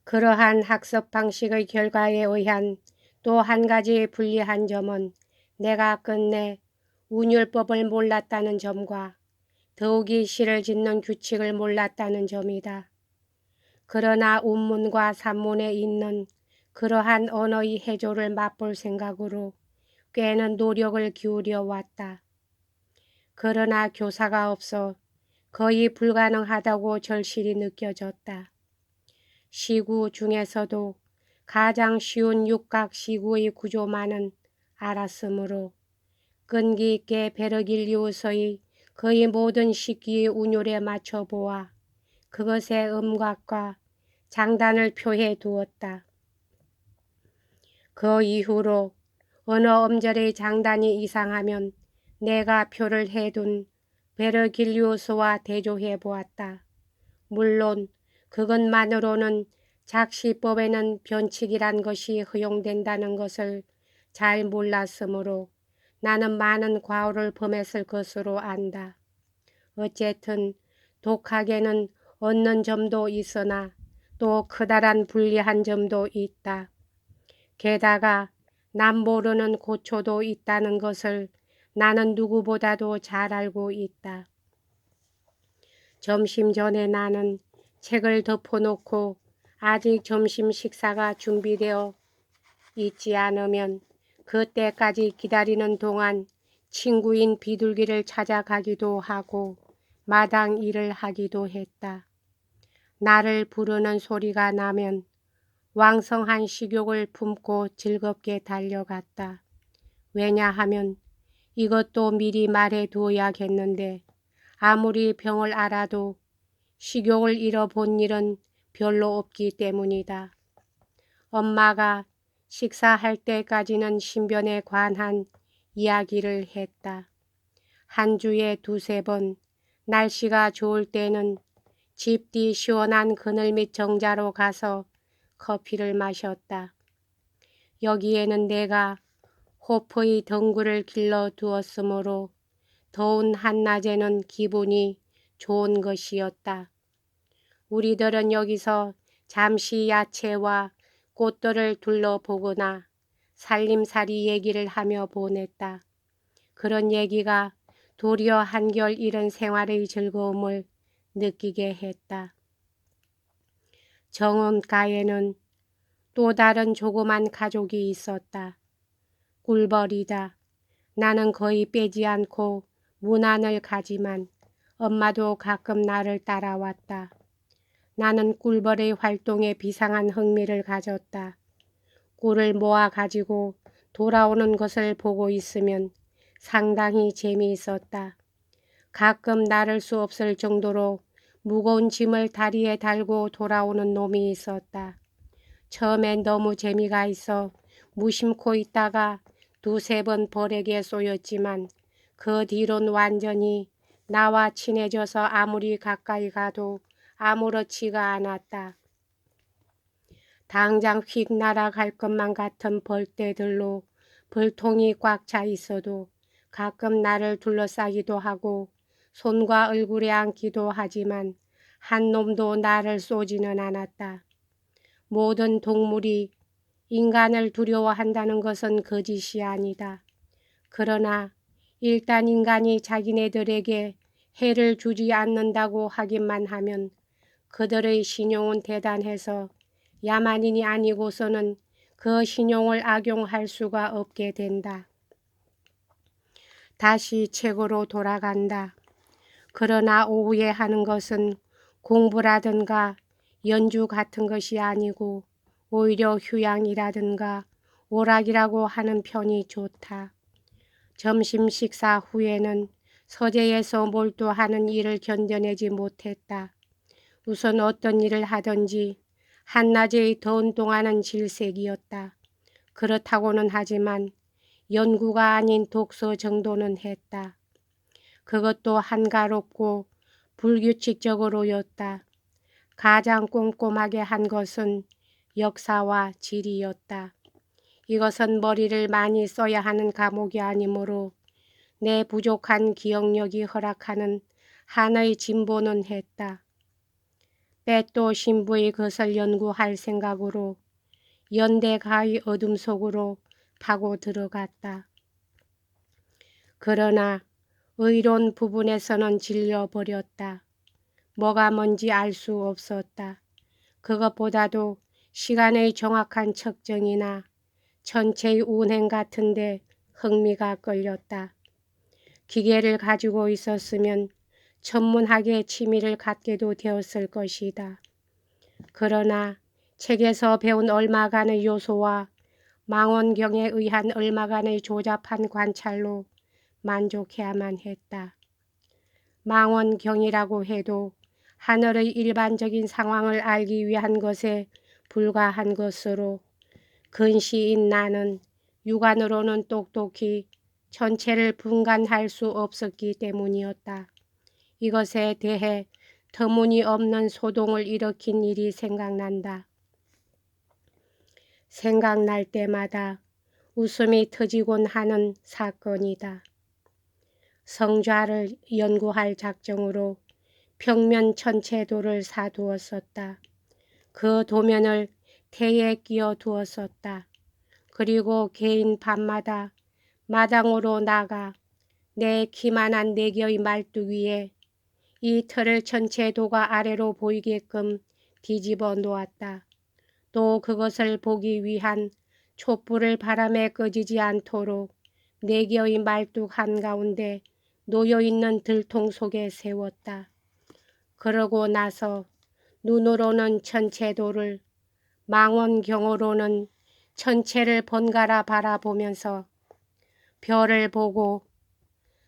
그러한 학습 방식의 결과에 의한 또 한 가지 불리한 점은 내가 끝내 운율법을 몰랐다는 점과 더욱이 시를 짓는 규칙을 몰랐다는 점이다. 그러나 운문과 산문에 있는 그러한 언어의 해조를 맛볼 생각으로 꽤는 노력을 기울여 왔다. 그러나 교사가 없어 거의 불가능하다고 절실히 느껴졌다. 시구 중에서도 가장 쉬운 육각 시구의 구조만은 알았으므로 끈기 있게 베르길리우스의 거의 모든 시기의 운율에 맞춰 보아 그것의 음각과 장단을 표해 두었다. 그 이후로 어느 음절의 장단이 이상하면 내가 표를 해둔 베르길리우스와 대조해 보았다. 물론 그것만으로는 작시법에는 변칙이란 것이 허용된다는 것을 잘 몰랐으므로 나는 많은 과오를 범했을 것으로 안다. 어쨌든 독학에는 얻는 점도 있으나 또 커다란 불리한 점도 있다. 게다가 남 모르는 고초도 있다는 것을 나는 누구보다도 잘 알고 있다. 점심 전에 나는 책을 덮어놓고 아직 점심 식사가 준비되어 있지 않으면 그때까지 기다리는 동안 친구인 비둘기를 찾아가기도 하고 마당 일을 하기도 했다. 나를 부르는 소리가 나면 왕성한 식욕을 품고 즐겁게 달려갔다. 왜냐하면 이것도 미리 말해 두어야겠는데 아무리 병을 알아도 식욕을 잃어본 일은 별로 없기 때문이다. 엄마가 식사할 때까지는 신변에 관한 이야기를 했다. 한 주에 2~3번 날씨가 좋을 때는 집 뒤 시원한 그늘 밑 정자로 가서 커피를 마셨다. 여기에는 내가 호프의 덩굴을 길러 두었으므로 더운 한낮에는 기분이 좋은 것이었다. 우리들은 여기서 잠시 야채와 꽃들을 둘러보거나 살림살이 얘기를 하며 보냈다. 그런 얘기가 도리어 한결 이런 생활의 즐거움을 느끼게 했다. 정원가에는 또 다른 조그만 가족이 있었다. 꿀벌이다. 나는 거의 빼지 않고 문안을 가지만 엄마도 가끔 나를 따라왔다. 나는 꿀벌의 활동에 비상한 흥미를 가졌다. 꿀을 모아 가지고 돌아오는 것을 보고 있으면 상당히 재미있었다. 가끔 나를 수 없을 정도로 무거운 짐을 다리에 달고 돌아오는 놈이 있었다. 처음엔 너무 재미가 있어 무심코 있다가 2~3번 벌에게 쏘였지만 그 뒤론 완전히 나와 친해져서 아무리 가까이 가도 아무렇지가 않았다. 당장 휙 날아갈 것만 같은 벌떼들로 벌통이 꽉 차 있어도 가끔 나를 둘러싸기도 하고 손과 얼굴에 앉기도 하지만 한 놈도 나를 쏘지는 않았다. 모든 동물이 인간을 두려워한다는 것은 거짓이 아니다. 그러나 일단 인간이 자기네들에게 해를 주지 않는다고 하기만 하면 그들의 신용은 대단해서 야만인이 아니고서는 그 신용을 악용할 수가 없게 된다. 다시 책으로 돌아간다. 그러나 오후에 하는 것은 공부라든가 연주 같은 것이 아니고 오히려 휴양이라든가 오락이라고 하는 편이 좋다. 점심 식사 후에는 서재에서 몰두하는 일을 견뎌내지 못했다. 우선 어떤 일을 하든지 한낮의 더운 동안은 질색이었다. 그렇다고는 하지만 연구가 아닌 독서 정도는 했다. 그것도 한가롭고 불규칙적으로였다. 가장 꼼꼼하게 한 것은 역사와 지리였다. 이것은 머리를 많이 써야 하는 과목이 아니므로 내 부족한 기억력이 허락하는 하나의 진보는 했다. 빼또 신부의 것을 연구할 생각으로 연대 가의 어둠 속으로 파고 들어갔다. 그러나 의론 부분에서는 질려버렸다. 뭐가 뭔지 알 수 없었다. 그것보다도 시간의 정확한 측정이나 전체의 운행 같은데 흥미가 끌렸다. 기계를 가지고 있었으면 천문학에 취미를 갖게도 되었을 것이다. 그러나 책에서 배운 얼마간의 요소와 망원경에 의한 얼마간의 조잡한 관찰로 만족해야만 했다. 망원경이라고 해도 하늘의 일반적인 상황을 알기 위한 것에 불과한 것으로 근시인 나는 육안으로는 똑똑히 전체를 분간할 수 없었기 때문이었다. 이것에 대해 터무니없는 소동을 일으킨 일이 생각난다. 생각날 때마다 웃음이 터지곤 하는 사건이다. 성좌를 연구할 작정으로 평면 전체도를 사두었었다. 그 도면을 태에 끼워 두었었다. 그리고 개인 밤마다 마당으로 나가 내 키만한 4개의 말뚝 위에 이 틀을 전체도가 아래로 보이게끔 뒤집어 놓았다. 또 그것을 보기 위한 촛불을 바람에 꺼지지 않도록 4개의 말뚝 한가운데 놓여있는 들통 속에 세웠다. 그러고 나서 눈으로는 전체도를, 망원경으로는 전체를 번갈아 바라보면서 별을 보고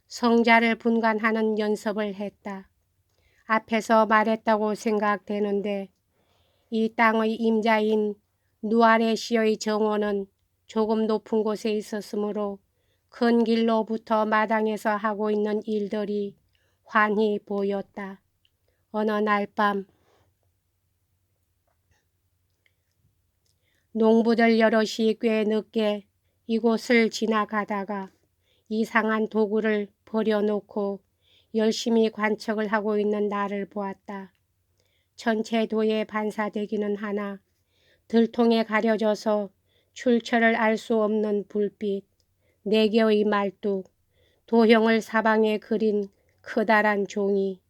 성자를 분간하는 연습을 했다. 앞에서 말했다고 생각되는데 이 땅의 임자인 누아레시의 정원은 조금 높은 곳에 있었으므로 큰 길로부터 마당에서 하고 있는 일들이 환히 보였다. 어느 날 밤 농부들 여럿이 꽤 늦게 이곳을 지나가다가 이상한 도구를 버려놓고 열심히 관측을 하고 있는 나를 보았다. 전체도에 반사되기는 하나 들통에 가려져서 출처를 알 수 없는 불빛, 4개의 말뚝, 도형을 사방에 그린 커다란 종이,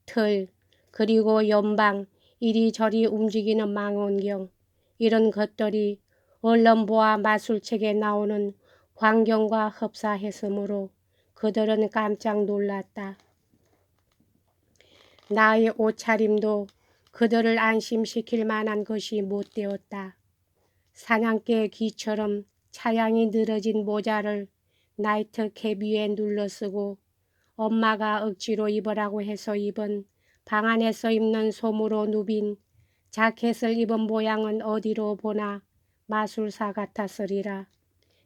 틀, 그리고 연방 이리저리 움직이는 망원경, 이런 것들이 언론보와 마술책에 나오는 광경과 흡사했으므로 그들은 깜짝 놀랐다. 나의 옷차림도 그들을 안심시킬 만한 것이 못 되었다. 사냥개 귀처럼 차양이 늘어진 모자를 나이트 캡 위에 눌러쓰고 엄마가 억지로 입으라고 해서 입은 방 안에서 입는 솜으로 누빈 자켓을 입은 모양은 어디로 보나 마술사 같았으리라.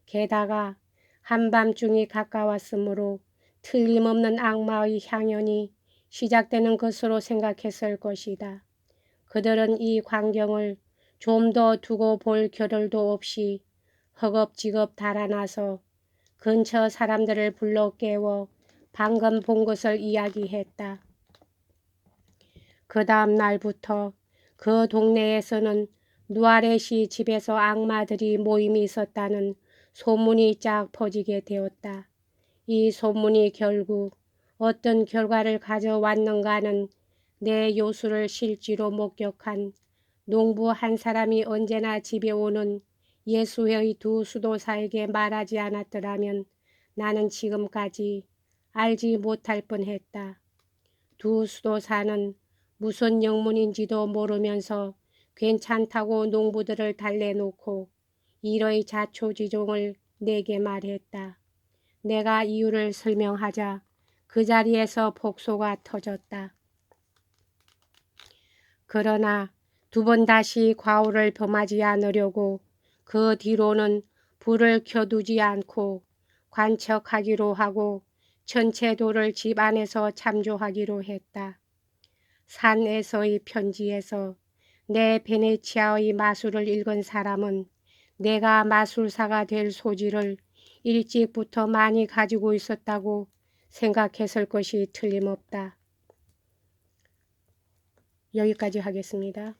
게다가 한밤중이 가까웠으므로 틀림없는 악마의 향연이 시작되는 것으로 생각했을 것이다. 그들은 이 광경을 좀 더 두고 볼 겨를도 없이 허겁지겁 달아나서 근처 사람들을 불러 깨워 방금 본 것을 이야기했다. 그 다음 날부터 그 동네에서는 누아렛이 집에서 악마들이 모임이 있었다는 소문이 쫙 퍼지게 되었다. 이 소문이 결국 어떤 결과를 가져왔는가는 내 요술을 실제로 목격한 농부 한 사람이 언제나 집에 오는 예수회의 2 수도사에게 말하지 않았더라면 나는 지금까지 알지 못할 뻔했다. 2 수도사는 무슨 영문인지도 모르면서 괜찮다고 농부들을 달래놓고 일의 자초지종을 내게 말했다. 내가 이유를 설명하자 그 자리에서 폭소가 터졌다. 그러나 2번 다시 과오를 범하지 않으려고 그 뒤로는 불을 켜두지 않고 관측하기로 하고 전체도를 집 안에서 참조하기로 했다. 산에서의 편지에서 내 베네치아의 마술을 읽은 사람은 내가 마술사가 될 소질을 일찍부터 많이 가지고 있었다고 생각했을 것이 틀림없다. 여기까지 하겠습니다.